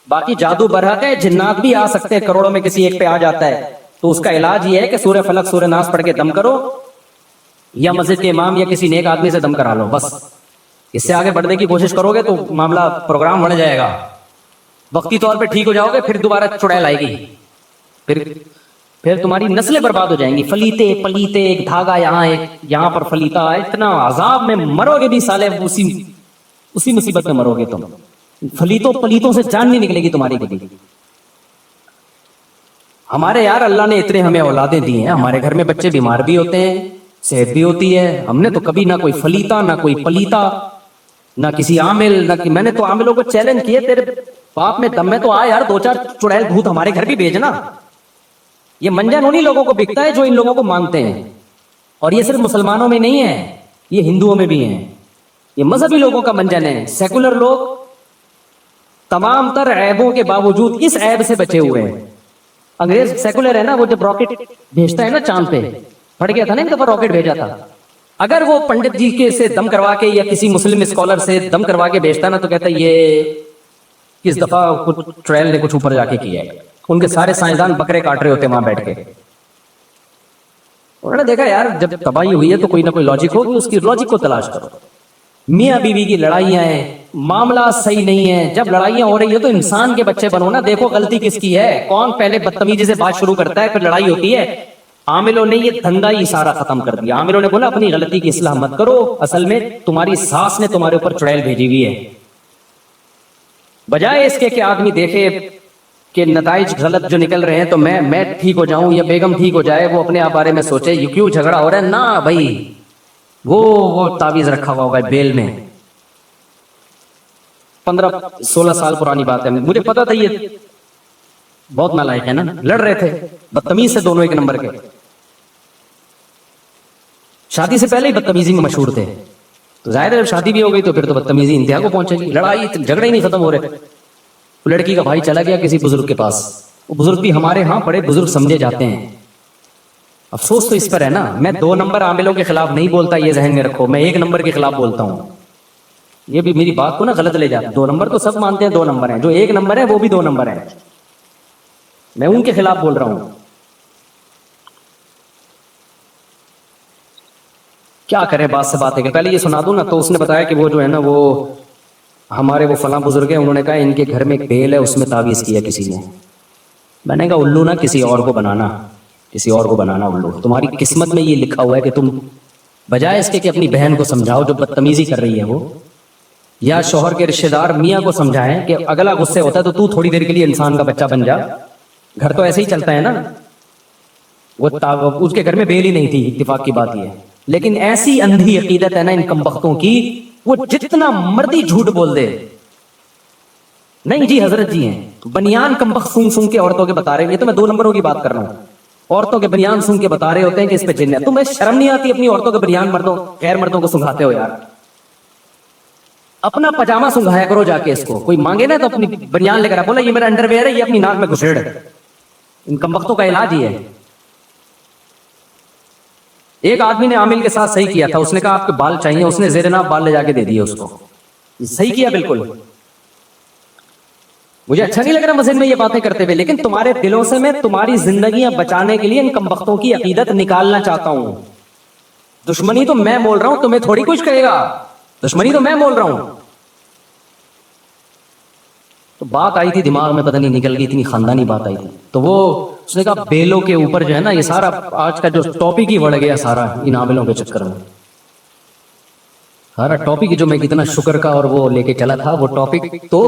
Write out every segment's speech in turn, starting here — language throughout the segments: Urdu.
باقی جادو برحق ہے، جنات بھی آ سکتے ہیں، کروڑوں میں کسی ایک پہ آ جاتا ہے، تو اس کا علاج یہ ہے کہ سورہ فلق سورہ ناس پڑھ کے دم کرو، یا مسجد کے امام یا کسی نیک آدمی سے دم کرا لو، بس۔ اس سے آگے بڑھنے کی کوشش کرو گے تو معاملہ پروگرام بڑھ جائے گا، وقتی طور پہ ٹھیک ہو جاؤ گے، پھر دوبارہ چڑیل آئے گی، پھر تمہاری نسلیں برباد ہو جائیں گی۔ فلیتے پلیتے، ایک دھاگا یہاں پر فلیتا، اتنا عذاب میں مرو گے بھی سالے، اسی مصیبت میں مرو گے تم۔ پلیتوں سے جان نہیں نکلے گی تمہاری کبھی۔ ہمارے یار اللہ نے اتنے ہمیں اولادیں دی ہیں، ہمارے گھر میں بچے بیمار بھی ہوتے ہیں، صحت بھی ہوتی ہے، ہم نے تو کبھی نہ کوئی فلیتا، نہ کوئی پلیتا، نہ کسی عامل، نہ میں نے تو عاملوں کو چیلنج کیے، تیرے باپ میں دم میں تو آ یار، 2-4 چڑیل بھوت ہمارے گھر بھی بھیجنا۔ یہ منجن انہی لوگوں کو بکتا ہے جو ان لوگوں کو مانتے ہیں، اور یہ صرف مسلمانوں میں نہیں ہے، یہ ہندوؤں میں بھی ہیں، یہ مذہبی لوگوں کا منجن ہے۔ سیکولر لوگ تمام تر عیبوں کے باوجود اس عیب سے بچے ہوئے ہیں۔ انگریز سیکولر ہے نا، وہ جب راکٹ بھیجتا ہے نا چاند پہ، پھٹ گیا تھا نا ایک دفعہ، راکٹ بھیجا تھا، اگر وہ پنڈت جی کے سے دم کروا کے یا کسی مسلم اسکالر سے دم کروا کے بھیجتا نا، تو کہتا ہے یہ اس دفعہ کچھ ٹرائل نے کچھ اوپر جا کے کیا ہے۔ ان کے سارے سائنسدان بکرے کاٹ رہے ہوتے وہاں بیٹھ کے، انہوں نے دیکھا یار جب تباہی ہوئی ہے تو کوئی نہ کوئی لاجک ہوگی، اس کی لاجک کو تلاش کرو۔ میاں بیوی کی لڑائیاں ہیں، معاملات صحیح نہیں ہیں، جب لڑائیاں ہو رہی ہے تو انسان کے بچے بنو نا، دیکھو غلطی کس کی ہے، کون پہلے بدتمیزی سے بات شروع کرتا ہے، پھر لڑائی ہوتی ہے۔ عاملوں نے یہ دھندا ہی سارا ختم کر دیا۔ عاملوں نے بولا اپنی غلطی کی اصلاح مت کرو، اصل میں تمہاری ساس نے تمہارے اوپر چڑیل بھیجی ہوئی ہے، بجائے اس کے کہ آدمی دیکھے کہ نتائج غلط جو نکل رہے ہیں تو میں ٹھیک ہو جاؤں یا بیگم ٹھیک ہو جائے، وہ اپنے بارے میں سوچے یہ کیوں جھگڑا ہو رہا ہے۔ نہ بھائی، وہ تعویذ رکھا ہوا ہوگا بیل میں، 15-16 سال پرانی بات ہے، مجھے پتا تھا یہ بہت نالائق ہے نا، لڑ رہے تھے بدتمیز سے، دونوں ایک نمبر کے، شادی سے پہلے ہی بدتمیزی میں مشہور تھے، تو ظاہر ہے جب شادی بھی ہو گئی تو پھر تو بدتمیزی انتہا کو پہنچے گی، لڑائی جھگڑے ہی نہیں ختم ہو رہے۔ وہ لڑکی کا بھائی چلا گیا کسی بزرگ کے پاس، وہ بزرگ بھی ہمارے ہاں بڑے بزرگ سمجھے جاتے ہیں، افسوس تو اس پر ہے نا، میں 2 نمبر عاملوں کے خلاف نہیں بولتا، یہ ذہن میں رکھو، میں 1 نمبر کے خلاف بولتا ہوں، یہ بھی میری بات کو نا غلط لے جاتا۔ 2 نمبر تو سب مانتے ہیں 2 نمبر ہیں، جو 1 نمبر ہے وہ بھی 2 نمبر ہیں، میں ان کے خلاف بول رہا ہوں۔ کیا کریں، بات سے بات ہے کہ پہلے یہ سنا دوں نا، تو اس نے بتایا کہ وہ جو ہے نا، وہ ہمارے وہ فلاں بزرگ ہیں، انہوں نے کہا ان کے گھر میں ایک بیل ہے، اس میں تعویذ کیا کسی نے۔ میں نے کہا الو نا، کسی اور کو بنانا الو، تمہاری قسمت میں یہ لکھا ہوا ہے کہ تم بجائے اس کے کہ اپنی بہن کو سمجھاؤ جو بدتمیزی کر رہی ہے وہ، یا شوہر کے رشتہ دار میاں کو سمجھائیں کہ اگلا غصے ہوتا ہے تو تو تھوڑی دیر کے لیے انسان کا بچہ بن جا، گھر تو ایسے ہی چلتا ہے نا۔ وہ اس کے گھر میں بیل ہی نہیں تھی، اتفاق کی بات یہ ہے، لیکن ایسی اندھی عقیدت ہے نا ان کمبختوں کی، وہ جتنا مردی جھوٹ بول دے، نہیں جی حضرت جی ہیں، بنیان کمبخت سونگ سونگ کے عورتوں کے بتا رہے ہیں، یہ تو میں 2 نمبروں کی بات کر رہا ہوں، عورتوں کے بنیان سونگ کے بتا رہے ہوتے ہیں کہ اس پہ جن ہے۔ تمہیں شرم نہیں آتی اپنی عورتوں کے بنیان غیر مردوں کو سنگھاتے ہو یار؟ اپنا پجامہ سنگھایا کرو جا کے، اس کو کوئی مانگے نا تو اپنی بنیان لے کر بولا یہ میرا انڈر ویئر ہے، یہ اپنی ناک میں گھسیڑ۔ ان کمبختوں کا علاج ہی ہے۔ ایک آدمی نے عامل کے ساتھ صحیح کیا تھا، اس نے کہا آپ کے بال چاہیے، اس نے زیر ناف بال لے جا کے دے دیے اس کو، صحیح کیا بالکل۔ مجھے اچھا نہیں لگ رہا مسجد میں یہ باتیں کرتے ہوئے، لیکن تمہارے دلوں سے میں تمہاری زندگیاں بچانے کے لیے ان کمبختوں کی عقیدت نکالنا چاہتا ہوں۔ دشمنی تو میں بول رہا ہوں، تمہیں تھوڑی کچھ کہے گا، دشمنی تو میں بول رہا ہوں۔ تو بات آئی تھی دماغ میں، پتہ نہیں نکل گئی، اتنی خاندانی بات آئی تھی، تو وہ اس نے کہا بیلوں کے اوپر جو ہے نا، یہ سارا آج کا جو ٹاپک ہی بڑھ گیا سارا ان عاملوں کے چکر میں، سارا ٹاپک جو میں کتنا شکر کا اور وہ لے کے چلا تھا، وہ ٹاپک تو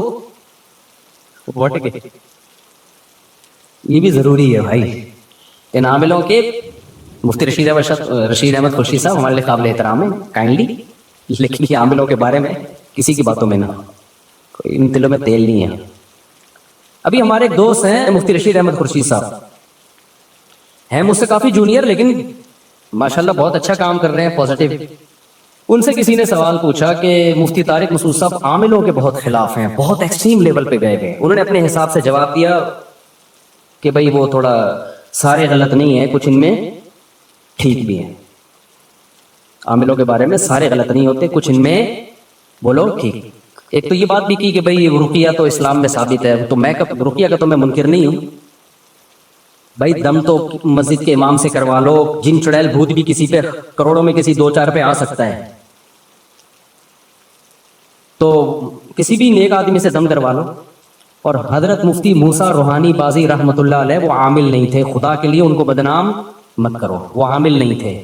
بٹ گئے۔ یہ بھی ضروری ہے بھائی، ان عاملوں کے مفتی رشید احمد خورشید صاحب ہمارے لیے قابل احترام ہے، کائنڈلی، لیکن یہ عاملوں کے بارے میں کسی کی باتوں میں نہ، ان دلوں میں تیل نہیں ہے۔ ابھی ہمارے ایک دوست ہیں مفتی رشید احمد خورشید صاحب، ہیں مجھ سے کافی جونیئر، لیکن ماشاءاللہ بہت اچھا کام کر رہے ہیں، پازیٹیو۔ ان سے کسی نے سوال پوچھا کہ مفتی طارق مسعود صاحب عاملوں کے بہت خلاف ہیں، بہت ایکسٹریم لیول پہ گئے۔ انہوں نے اپنے حساب سے جواب دیا کہ بھائی وہ تھوڑا سارے غلط نہیں ہیں، کچھ ان میں ٹھیک بھی ہیں، عاملوں کے بارے میں سارے غلط نہیں ہوتے، کچھ ان میں بولو ٹھیک۔ ایک تو یہ بات بھی کی کہ بھائی رقیہ تو اسلام میں ثابت ہے، تو میں رقیہ کا تو میں منکر نہیں ہوں بھائی، دم تو مسجد کے امام سے کروا لو، جن چڑیل بھوت بھی کسی پہ کروڑوں میں کسی دو چار پہ آ سکتا ہے، تو کسی بھی نیک آدمی سے دم کروا لو۔ اور حضرت مفتی موسیٰ روحانی بازی رحمۃ اللہ علیہ وہ عامل نہیں تھے، خدا کے لیے ان کو بدنام مت کرو، وہ عامل نہیں تھے،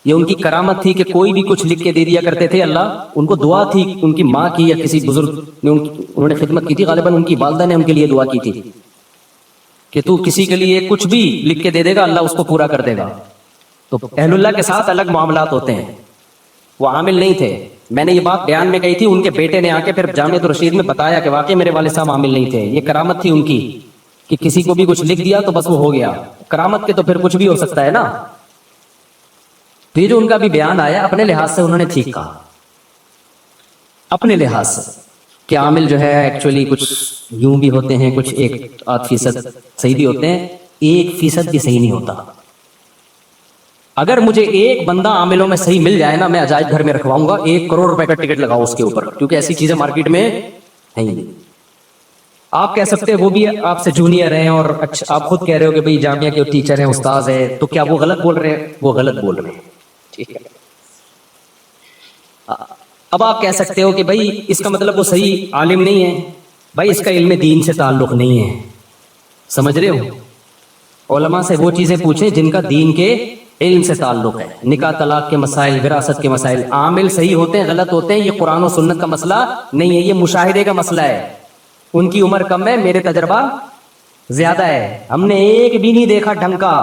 یہ ان کی کرامت تھی کہ کوئی بھی کچھ لکھ کے دے دیا کرتے تھے، اللہ ان کو دعا تھی، ان کی ماں کی یا کسی بزرگ نے انہوں نے خدمت کی تھی، غالباً ان کی والدہ نے ان کے لیے دعا کی تھی کہ تو کسی کے لیے کچھ بھی لکھ کے دے دے گا اللہ اس کو پورا کر دے گا۔ تو اہل اللہ کے ساتھ الگ معاملات ہوتے ہیں، وہ عامل نہیں تھے۔ میں نے یہ بات بیان میں کہی تھی، ان کے بیٹے نے آ کے پھر جامعۃ الرشید میں بتایا کہ واقعی میرے والد صاحب عامل نہیں تھے، یہ کرامت تھی ان کی کہ کسی کو بھی کچھ لکھ دیا تو بس وہ ہو گیا، کرامت کے تو پھر کچھ بھی ہو سکتا ہے نا۔ تو یہ جو ان کا بھی بیان آیا اپنے لحاظ سے انہوں نے ٹھیک کہا، اپنے لحاظ سے کہ عامل جو ہے ایکچولی کچھ یوں بھی ہوتے ہیں، کچھ 1-8% صحیح بھی ہوتے ہیں، 1% بھی صحیح نہیں ہوتا۔ اگر مجھے ایک بندہ عاملوں میں صحیح مل جائے نا، میں عجائب گھر میں رکھواؤں گا، 1 کروڑ روپے کا ٹکٹ لگاؤ اس کے اوپر، کیونکہ ایسی چیزیں مارکیٹ میں ہیں ہی نہیں۔ آپ کہہ سکتے ہیں وہ بھی آپ سے جونیئر ہیں، اور اچھا آپ خود کہہ رہے ہو کہ بھئی جامعہ کے ٹیچر ہیں، استاذ ہیں، تو کیا وہ غلط بول رہے ہیں؟ وہ غلط بول رہے ہیں، ٹھیک ہے۔ اب آپ کہہ سکتے ہو کہ بھئی اس کا مطلب وہ صحیح عالم نہیں ہے، بھئی اس کا علم دین سے تعلق نہیں ہے، سمجھ رہے ہو؟ علماء سے وہ چیزیں پوچھیں جن کا دین کے علم سے تعلق ہے، نکاح طلاق کے مسائل، وراثت کے مسائل۔ عامل صحیح ہوتے ہیں غلط ہوتے ہیں، یہ قرآن و سنت کا مسئلہ نہیں ہے، یہ مشاہدے کا مسئلہ ہے۔ ان کی عمر کم ہے، میرے تجربہ زیادہ ہے، ہم نے ایک بھی نہیں دیکھا ڈھنگ کا،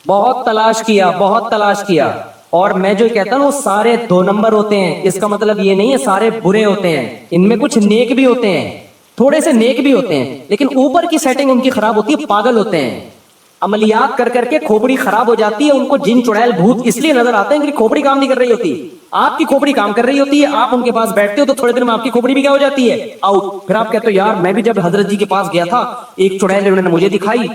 بہت تلاش کیا، بہت تلاش کیا۔ اور میں جو کہتا ہوں وہ سارے 2 نمبر ہوتے ہیں، اس کا مطلب یہ نہیں ہے سارے برے ہوتے ہیں، ان میں کچھ نیک بھی ہوتے ہیں، تھوڑے سے نیک بھی ہوتے ہیں، لیکن اوپر کی سیٹنگ ان کی خراب ہوتی ہے، پاگل ہوتے ہیں، عملیات کر کر کے کھوپڑی خراب ہو جاتی ہے، ان کو جن چڑیل بھوت اس لیے نظر آتے ہیں کہ کھوپڑی کام نہیں کر رہی ہوتی، آپ کی کھوپڑی کام کر رہی ہوتی ہے، آپ ان کے پاس بیٹھتے ہو تو تھوڑے دن میں آپ کی کھوپڑی بھی کیا ہو جاتی ہے، آؤٹ۔ پھر آپ کہتے ہو یار میں بھی جب حضرت جی کے پاس گیا تھا، ایک چڑیل انہوں نے مجھے دکھائی،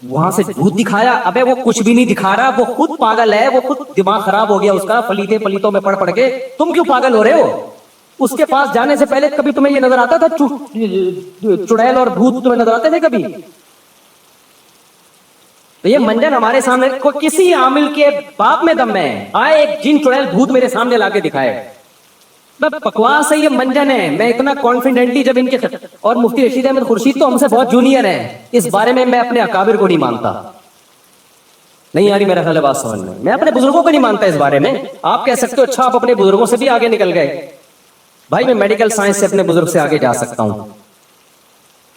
وہاں سے بھوت دکھایا، ابے وہ کچھ بھی نہیں دکھا رہا، وہ خود پاگل ہے، وہ خود دماغ خراب ہو گیا اس کا، پلیتوں میں پڑھ کے، تم کیوں پاگل ہو رہے ہو؟ اس کے پاس جانے سے پہلے کبھی تمہیں یہ نظر آتا تھا چڑیل اور بھوت تمہیں نظر آتے تھے کبھی؟ تو یہ منجن ہمارے سامنے، کسی عامل کے باپ میں دم ہے، آئے ایک جن چڑیل بھوت میرے سامنے لا کے دکھائے، بکواس ہے، یہ منجن ہے۔ میں اتنا کانفیڈنٹلی جب ان کے، اور مفتی رشید احمد خورشید تو ہم سے بہت جونیئر ہیں، اس بارے میں میں اپنے اکابر کو نہیں مانتا، نہیں یاری میرا خیال ہے بات سمجھ میں اپنے بزرگوں کو نہیں مانتا اس بارے میں۔ آپ کہہ سکتے ہو اچھا آپ اپنے بزرگوں سے بھی آگے نکل گئے، بھائی میں میڈیکل سائنس سے اپنے بزرگ سے آگے جا سکتا ہوں،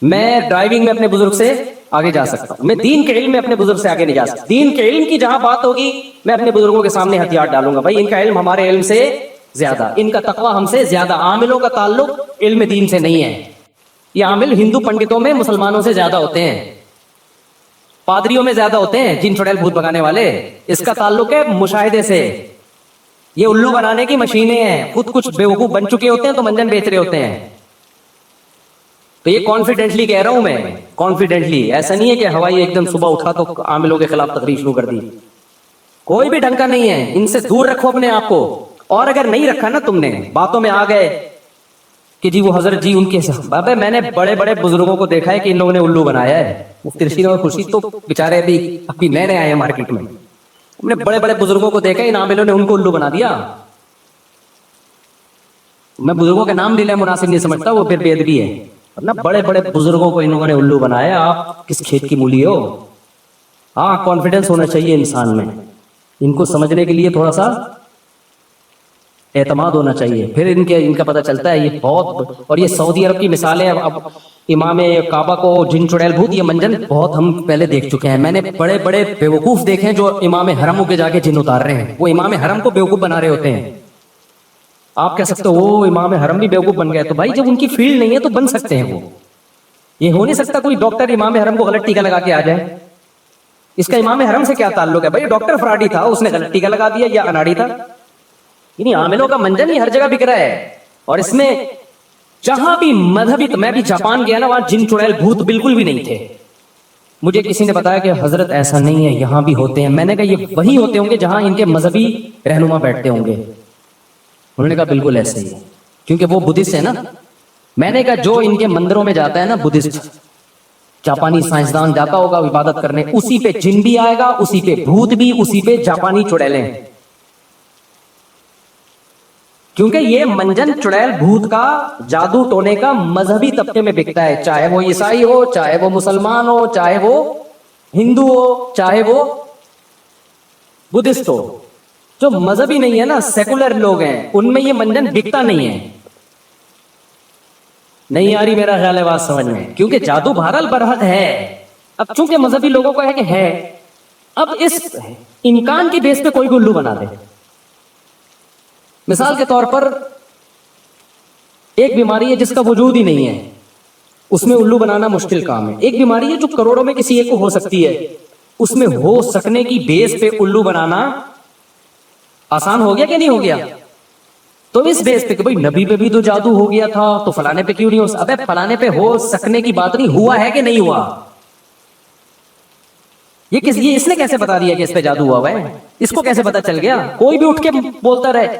میں ڈرائیونگ میں اپنے بزرگ سے آگے جا سکتا ہوں، میں دین کے علم میں اپنے بزرگ سے آگے نہیں جا سکتا۔ دین کے علم کی جہاں بات ہوگی میں اپنے بزرگوں کے سامنے ہتھیار ڈالوں گا، بھائی ان کا علم ہمارے علم سے زیادہ، ان کا تقویٰ ہم سے زیادہ۔ عاملوں کا تعلق علم دین سے نہیں ہے، یہ عامل ہندو پنڈتوں میں مسلمانوں سے زیادہ ہوتے ہیں، پادریوں میں زیادہ ہوتے ہیں، جن چڑیل بھوت بگانے والے، اس کا تعلق ہے مشاہدے سے۔ یہ الو بنانے کی مشینیں ہیں، خود کچھ بیوقوف بن چکے ہوتے ہیں تو منجن بیچ رہے ہوتے ہیں۔ تو یہ کانفیڈنٹلی کہہ رہا ہوں میں، کانفیڈنٹلی، ایسا نہیں ہے کہ ہوائی ایک دم صبح اٹھا تو عاملوں کے خلاف تقریر شروع کر دی، کوئی بھی ڈھنگ کا نہیں ہے، ان سے دور رکھو اپنے آپ کو۔ اور اگر نہیں رکھا نا تم نے، باتوں میں آ گئے کہ جی وہ حضرت جی ان کے بابے، میں نے بڑے بڑے بزرگوں کو دیکھا ہے کہ ان لوگوں نے الو بنایا ہے، مفتی رشید اور خورشید تو بیچارے ابھی نئے نئے آئے ہیں مارکیٹ میں، ہم نے بڑے بڑے بزرگوں کو دیکھا، ان عاملوں نے ان کو الو بنا دیا۔ میں بزرگوں کے نام لینا مناسب نہیں سمجھتا، وہ پھر بے ادبی ہے، ورنہ بڑے بڑے بزرگوں کو ان لوگوں نے الو بنایا، آپ کس کھیت کی مولی ہو؟ ہاں کانفیڈنس ہونا چاہیے انسان میں، ان کو سمجھنے کے لیے تھوڑا سا اعتماد ہونا چاہیے، پھر ان کا پتہ چلتا ہے یہ بہت۔ اور یہ سعودی عرب کی مثالیں، اب امام کعبہ کو جن چڑیل بھوت، یہ منجن بہت ہم پہلے دیکھ چکے ہیں، میں نے بڑے بڑے بیوقوف دیکھے ہیں جو امام حرم کے جا کے جن اتار رہے ہیں، وہ امام حرم کو بیوقوف بنا رہے ہوتے ہیں۔ آپ کہہ سکتے ہو وہ امام حرم بھی بیوقوف بن گئے، تو بھائی جب ان کی فیلڈ نہیں ہے تو بن سکتے ہیں وہ، یہ ہو نہیں سکتا کوئی ڈاکٹر امام حرم کو غلط ٹیکا لگا کے آ جائے، اس کا امام حرم سے کیا تعلق ہے؟ بھائی ڈاکٹر فراڈی تھا، اس نے غلط ٹیکا لگا دیا یا اناڑی تھا، یعنی عاملوں کا منجن ہی ہر جگہ بک رہا ہے۔ اور اس میں جہاں بھی مذہبی، میں بھی جاپان گیا نا، وہاں جن چڑیل بھوت بالکل بھی نہیں تھے، مجھے کسی نے بتایا کہ حضرت ایسا نہیں ہے، یہاں بھی ہوتے ہیں، میں نے کہا یہ وہی ہوتے ہوں گے جہاں ان کے مذہبی رہنما بیٹھتے ہوں گے، انہوں نے کہا بالکل ایسے ہی ہے، کیونکہ وہ بدھسٹ ہے نا. میں نے کہا جو ان کے مندروں میں جاتا ہے نا بدھسٹ جاپانی سائنسدان جاتا ہوگا عبادت کرنے, اسی پہ جن بھی آئے گا, اسی پہ بھوت بھی, اسی پہ جاپانی چڑیلیں. کیونکہ یہ منجن چڑیل بھوت کا جادو ٹونے کا مذہبی طبقے میں بکتا ہے, چاہے وہ عیسائی ہو, چاہے وہ مسلمان ہو, چاہے وہ ہندو ہو, چاہے وہ بدھسٹ ہو. جو مذہبی نہیں ہے نا, سیکولر لوگ ہیں, ان میں یہ منجن بکتا نہیں ہے. نہیں آ رہی میرا خیال ہے بات سمجھ میں, کیونکہ جادو بہرحال برحق ہے. اب چونکہ مذہبی لوگوں کو ہے کہ ہے, اب اس امکان کی بیس پہ کوئی گلو بنا دے. مثال کے طور پر ایک بیماری ہے جس کا وجود ہی نہیں ہے, اس میں الو بنانا مشکل کام ہے. ایک بیماری ہے جو کروڑوں میں کسی ایک کو ہو سکتی ہے, اس میں ہو سکنے کی بیس پہ الو بنانا آسان ہو گیا کہ نہیں ہو گیا؟ تو اس بیس پہ کہ بھئی نبی پہ بھی تو جادو ہو گیا تھا, تو فلانے پہ کیوں نہیں ہو سکتا؟ ابے فلانے پہ ہو سکنے کی بات نہیں, ہوا ہے کہ نہیں ہوا؟ یہ اس نے کیسے بتا دیا کہ اس پہ جادو ہوا ہے؟ اس کو کیسے پتا چل گیا؟ کوئی بھی اٹھ کے بولتا رہے.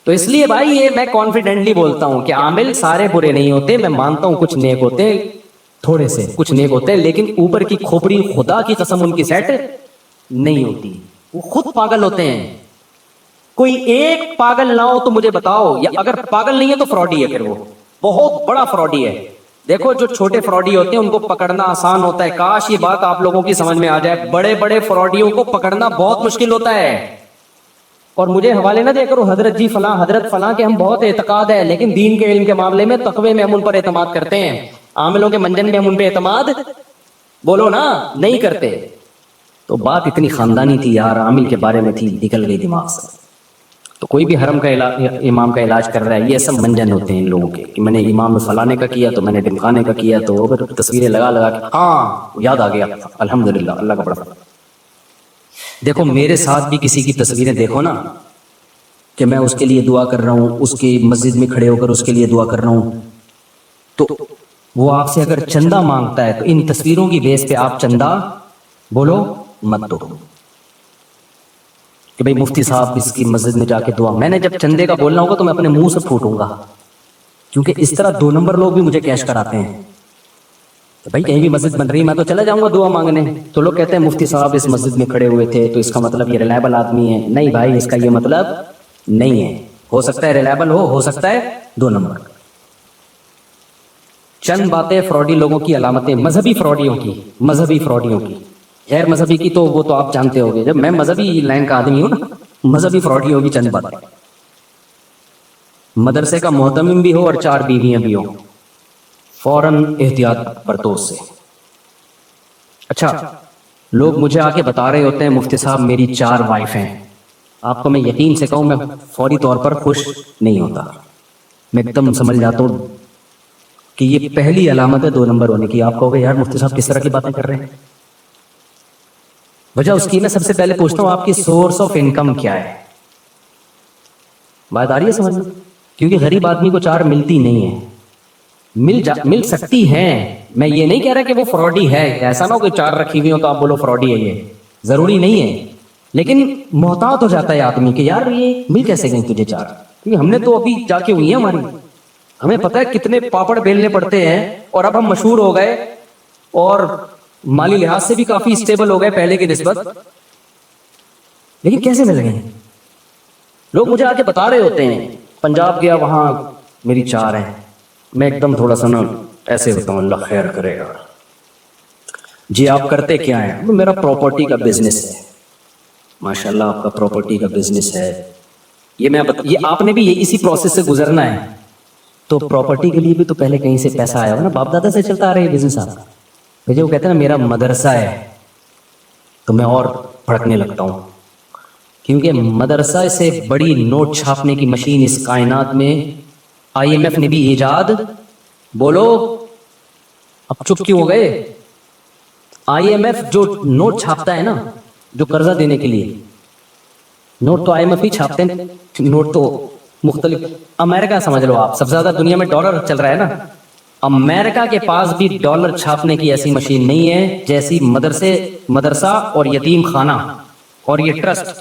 تو اس لیے بھائی یہ میں کانفیڈنٹلی بولتا ہوں کہ عامل سارے برے نہیں ہوتے. میں مانتا ہوں کچھ نیک ہوتے, تھوڑے سے کچھ نیک ہوتے, لیکن اوپر کی کھوپڑی خدا کی قسم ان کی سیٹ نہیں ہوتی. وہ خود پاگل ہوتے ہیں. کوئی ایک پاگل نہ ہو تو مجھے بتاؤ, یا اگر پاگل نہیں ہے تو فراڈی ہے, پھر وہ بہت بڑا فراڈی ہے. دیکھو جو چھوٹے فراڈی ہوتے ہیں ان کو پکڑنا آسان ہوتا ہے. کاش یہ بات آپ لوگوں کی سمجھ میں آ جائے, بڑے بڑے فراڈیوں کو پکڑنا بہت مشکل ہوتا ہے. اور مجھے حوالے نہ دے کرو حضرت جی فلاں حضرت فلاں کے ہم بہت اعتقاد ہے, لیکن دین کے علم کے معاملے میں تقوی میں ہم ان پر اعتماد کرتے ہیں. عاملوں کے منجن میں ہم ان پہ اعتماد بولو نا نہیں کرتے. تو بات اتنی خاندانی تھی یار, عامل کے بارے میں تھی, نکل گئی دماغ سے. تو کوئی بھی حرم کا امام کا علاج کر رہا ہے, یہ سب منجن ہوتے ہیں ان لوگوں کے, کہ میں نے امام فلانے کا کیا تو میں نے ڈمکانے کا کیا, تو تصویریں لگا لگا کے ہاں یاد آ گیا, الحمدللہ اللہ کا بڑا. دیکھو میرے ساتھ بھی کسی کی تصویریں دیکھو نا, کہ میں اس کے لیے دعا کر رہا ہوں, اس کی مسجد میں کھڑے ہو کر اس کے لیے دعا کر رہا ہوں, تو وہ آپ سے اگر چندہ مانگتا ہے تو ان تصویروں کی بیس پہ آپ چندہ بولو مت دو کہ بھئی مفتی صاحب اس کی مسجد میں جا کے دعا. میں نے جب چندے کا بولنا ہوگا تو میں اپنے منہ سے پھوٹوں گا, کیونکہ اس طرح 2 نمبر لوگ بھی مجھے کیش کراتے ہیں. تو بھائی کہیں بھی مسجد بن رہی میں تو چلا جاؤں گا دعا مانگنے. تو لوگ کہتے ہیں مفتی صاحب اس مسجد میں کھڑے ہوئے تھے تو اس کا مطلب یہ ریلائبل آدمی ہے. نہیں بھائی, اس کا یہ مطلب نہیں ہے. ہو سکتا ہے ریلائبل ہو سکتا ہے 2 نمبر. چند باتیں فراڈی لوگوں کی علامتیں, مذہبی فراڈیوں کی. غیر مذہبی کی تو وہ تو آپ جانتے ہوگے, جب میں مذہبی لائن کا آدمی ہوں نا, مذہبی فراڈیوں کی چند باتیں. مدرسے کا محتمم بھی ہو اور 4 بیویاں بھی ہوں, فوراً احتیاط برتو اس سے. اچھا, لوگ مجھے آ کے بتا رہے ہوتے ہیں مفتی صاحب میری 4 وائف ہیں. آپ کو میں یقین سے کہوں, میں فوری طور پر خوش نہیں ہوتا. میں ایک دم سمجھ جاتا ہوں کہ یہ پہلی علامت ہے 2 نمبر ہونے کی. آپ کہو گے یار مفتی صاحب کس طرح کی باتیں کر رہے ہیں. وجہ اس کی میں سب سے پہلے پوچھتا ہوں آپ کی سورس آف انکم کیا ہے. بات آ رہی ہے سمجھ میں؟ کیونکہ غریب آدمی کو 4 ملتی نہیں ہے. مل سکتی ہیں, میں یہ نہیں کہہ رہا کہ وہ فراڈی ہے. ایسا نہ ہو کہ 4 رکھی ہوئی ہو تو آپ بولو فراڈی ہے, یہ ضروری نہیں ہے. لیکن محتاط ہو جاتا ہے آدمی کہ یار یہ مل کیسے گئی تجھے 4, کیونکہ ہم نے تو ابھی جا کے ہوئی ہیں ہماری, ہمیں پتہ ہے کتنے پاپڑ بیلنے پڑتے ہیں, اور اب ہم مشہور ہو گئے اور مالی لحاظ سے بھی کافی اسٹیبل ہو گئے پہلے کی نسبت. لیکن کیسے مل گئے؟ لوگ مجھے آ کے بتا رہے ہوتے ہیں پنجاب گیا وہاں میری 4 ہیں. میں ایک دم تھوڑا سا نا ایسے ہوتا ہوں, اللہ خیر کرے گا. جی آپ کرتے کیا ہیں؟ میرا پراپرٹی کا بزنس ہے. ماشاءاللہ آپ کا پراپرٹی کا بزنس ہے. یہ آپ نے بھی اسی پروسیس سے گزرنا ہے. تو پراپرٹی کے لیے بھی تو پہلے کہیں سے پیسہ آیا ہو نا, باپ دادا سے چلتا آ رہا ہے بزنس آپ کا. مجھے وہ کہتے ہیں نا میرا مدرسہ ہے, تو میں اور بھڑکنے لگتا ہوں, کیونکہ مدرسہ سے بڑی نوٹ چھاپنے کی مشین اس کائنات میں IMF نے بھی ایجاد, بولو اب چپ کیوں ہو گئے؟ IMF جو نوٹ چھاپتا ہے نا, جو قرضہ دینے کے لیے, نوٹ تو IMF ہی چھاپتے ہیں. نوٹ تو مختلف, امریکہ سمجھ لو آپ, سب سے زیادہ دنیا میں ڈالر چل رہا ہے نا. امریکہ کے پاس بھی ڈالر چھاپنے کی ایسی مشین نہیں ہے جیسی مدرسہ اور یتیم خانہ اور یہ ٹرسٹ.